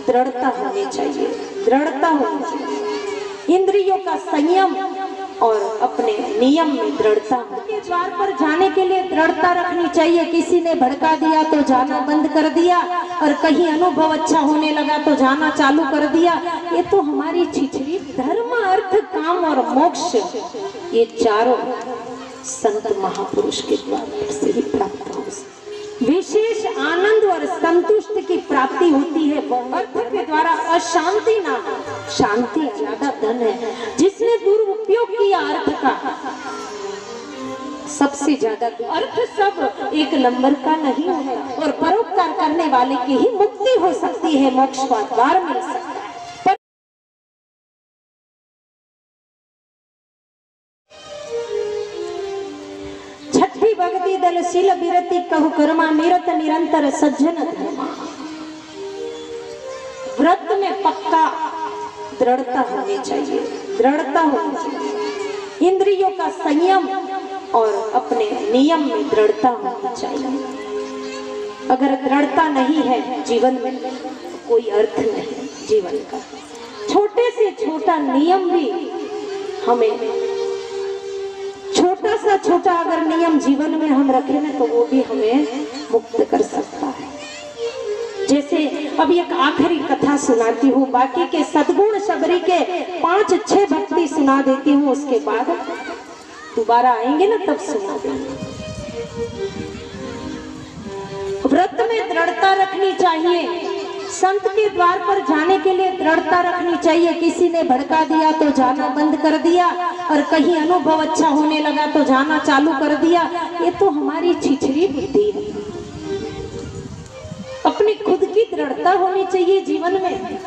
दृढ़ता होनी चाहिए, दृढ़ता होनी चाहिए, इंद्रियों का संयम और अपने नियम में दृढ़ता। के द्वार पर जाने के लिए दृढ़ता रखनी चाहिए। किसी ने भड़का दिया तो जाना बंद कर दिया, और कहीं अनुभव अच्छा होने लगा तो जाना चालू कर दिया। ये तो हमारी छिछली। धर्म, अर्थ, काम और मोक्ष, ये चारों संत महापुरुष के द्वार से ही प्राप्त हो। विशेष आनंद और संतुष्ट की प्राप्ति होती है। अर्थ के द्वारा अशांति ना हो, शांति ज्यादा धन है। जिसने दुरुपयोग किया अर्थ का, सबसे ज्यादा। अर्थ सब एक नंबर का नहीं होता, और परोपकार करने वाले की ही मुक्ति हो सकती है, मोक्ष का द्वार मिल सकता है। छठी भक्ति दल शील विरति कहु कर्मा निरत निरंतर सज्जन धर्मा। व्रत में पक्का दृढ़ता होनी चाहिए, दृढ़ता होनी चाहिए, इंद्रियों का संयम और अपने नियम में दृढ़ता होनी चाहिए। अगर दृढ़ता नहीं है जीवन में, कोई अर्थ नहीं जीवन का। छोटे से छोटा नियम भी हमें, छोटा सा छोटा अगर नियम जीवन में हम रखें ना, तो वो भी हमें मुक्त कर सकता है। जैसे अब एक आखिरी कथा सुनाती हूँ, बाकी के सद्गुण शबरी के 5-6 भक्ति सुना देती हूँ, उसके बाद दोबारा आएंगे ना तब सुना देंगे। व्रत में दृढ़ता रखनी चाहिए। संत के द्वार पर जाने के लिए दृढ़ता रखनी चाहिए। किसी ने भड़का दिया तो जाना बंद कर दिया, और कहीं अनुभव अच्छा होने लगा तो जाना चालू कर दिया। ये तो हमारी छिछली बुद्धि है। अपनी खुद की दृढ़ता होनी चाहिए जीवन में।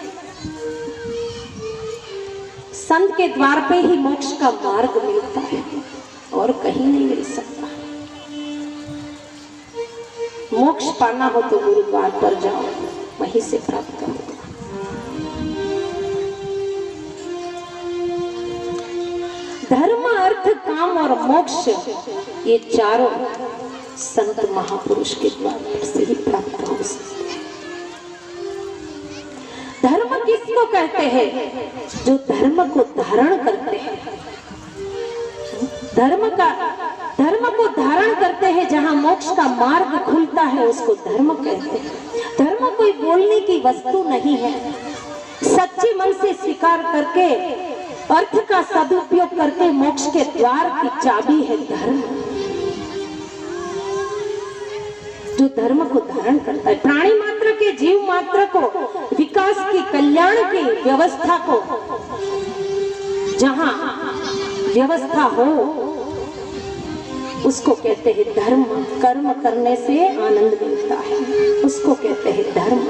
संत के द्वार पे ही मोक्ष का मार्ग मिलता है, और कहीं नहीं मिल सकता। मोक्ष पाना हो तो गुरुद्वार पर जाओ, वहीं से प्राप्त होगा। धर्म, अर्थ, काम और मोक्ष, ये चारों संत महापुरुष के द्वार से ही प्राप्त हो सकते हैं। धर्म किसको कहते हैं? जो धर्म को धारण करते हैं। धर्म को धारण करते हैं, जहां मोक्ष का मार्ग खुलता है, उसको धर्म कहते हैं। धर्म कोई बोलने की वस्तु नहीं है। सच्चे मन से स्वीकार करके, अर्थ का सदुपयोग करके मोक्ष के द्वार की चाबी है धर्म। जो धर्म को धारण करता है, प्राणी मात्र के, जीव मात्र को, विकास की, कल्याण की व्यवस्था को, जहां व्यवस्था हो, उसको कहते हैं धर्म। कर्म करने से आनंद मिलता है, उसको कहते हैं धर्म।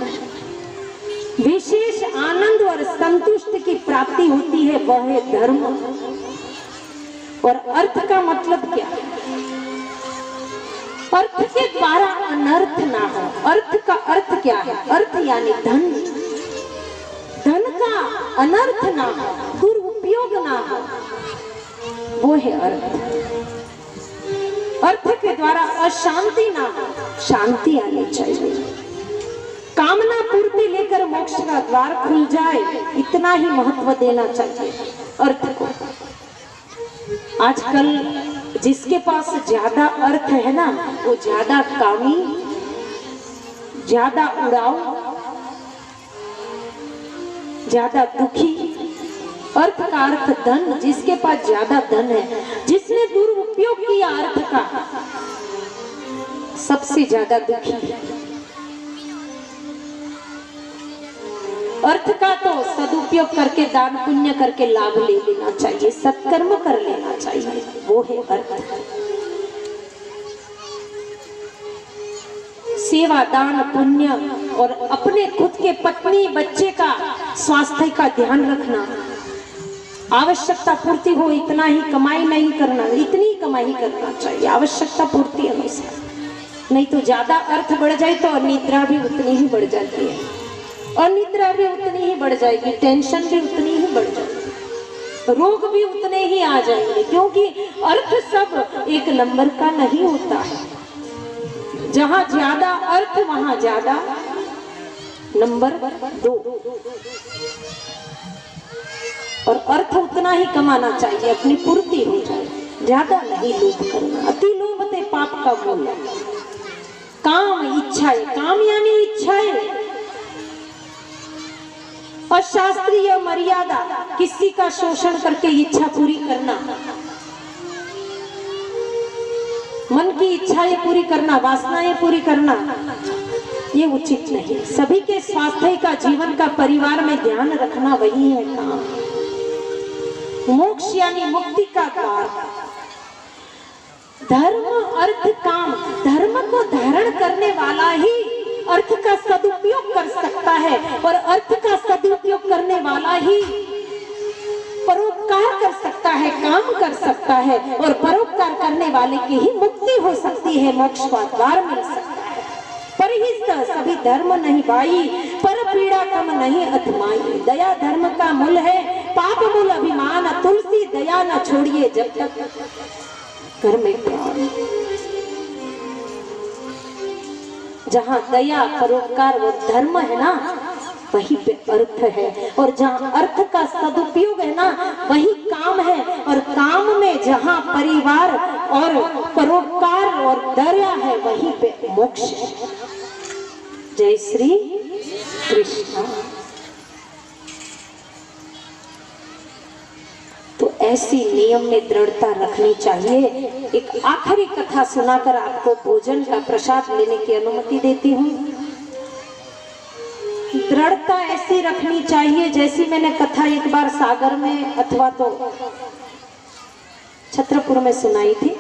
विशेष आनंद और संतुष्ट की प्राप्ति होती है, वह है धर्म। और अर्थ का मतलब क्या है? अर्थ के द्वारा अनर्थ ना हो। अर्थ का अर्थ क्या है? अर्थ यानी धन। धन का अनर्थ ना हो, दुरुपयोग ना हो, वो है अर्थ। अर्थ के द्वारा अशांति ना हो, शांति आनी चाहिए। कामना पूर्ति लेकर मोक्ष का द्वार खुल जाए, इतना ही महत्व देना चाहिए अर्थ को। आजकल जिसके पास ज्यादा अर्थ है ना, वो ज्यादा कामी, ज्यादा उड़ाऊ, ज्यादा दुखी। अर्थ का अर्थ धन, जिसके पास ज्यादा धन है, जिसने दुरुपयोग किया अर्थ का, सबसे ज्यादा दुखी है। अर्थ का तो सदुपयोग करके, दान पुण्य करके लाभ ले लेना चाहिए, सत्कर्म कर लेना चाहिए, वो है अर्थ। सेवा, दान, पुण्य और अपने खुद के पत्नी बच्चे का स्वास्थ्य का ध्यान रखना। आवश्यकता पूर्ति हो इतना ही कमाई नहीं करना, इतनी ही कमाई करना चाहिए आवश्यकता पूर्ति अनुसार। नहीं तो ज्यादा अर्थ बढ़ जाए तो अनिद्रा भी उतनी ही बढ़ जाती है, अनिद्रा भी उतनी ही बढ़ जाएगी, टेंशन भी उतनी ही बढ़ जाएगी, रोग भी उतने ही आ जाएंगे। क्योंकि अर्थ सब एक नंबर का नहीं होता है। जहां ज्यादा अर्थ वहां ज्यादा नंबर 2, और अर्थ उतना ही कमाना चाहिए, अपनी पूर्ति हो जाए, ज्यादा नहीं लोभ करना। अति लोभ ते पाप का मूल। काम इच्छाएं, काम यानी इच्छाएं, अशास्त्रीय मर्यादा, किसी का शोषण करके इच्छा पूरी करना, मन की इच्छाएं पूरी करना, वासनाएं पूरी करना, ये उचित नहीं। सभी के स्वास्थ्य का, जीवन का, परिवार में ध्यान रखना, वही है काम। मोक्ष यानी मुक्ति का द्वार। धर्म अर्थ काम, धर्म को धारण करने वाला ही अर्थ का सदुपयोग कर सकता है, और अर्थ का सदुपयोग करने वाला ही परोपकार कर सकता है, काम कर सकता है, और परोपकार करने वाले की ही मुक्ति हो सकती है, मोक्ष का द्वार मिल सकता है। परहिष्ट सभी धर्म नहीं भाई, पर पीड़ा कम नहीं अधमाई। दया धर्म का मूल है, पाप मूल अभिमान। तुलसी दया न छोड़िए जब तक घर में प्राण। जहाँ दया, परोपकार और धर्म है ना, वही पे अर्थ है, और जहाँ अर्थ का सदुपयोग है ना, वही काम है, और काम में जहाँ परिवार और परोपकार और दया है, वही पे मोक्ष है। जय श्री कृष्ण। तो ऐसी नियम में दृढ़ता रखनी चाहिए। एक आखिरी कथा सुनाकर आपको भोजन का प्रसाद लेने की अनुमति देती हूँ। दृढ़ता ऐसी रखनी चाहिए जैसी मैंने कथा एक बार सागर में अथवा तो छत्रपुर में सुनाई थी।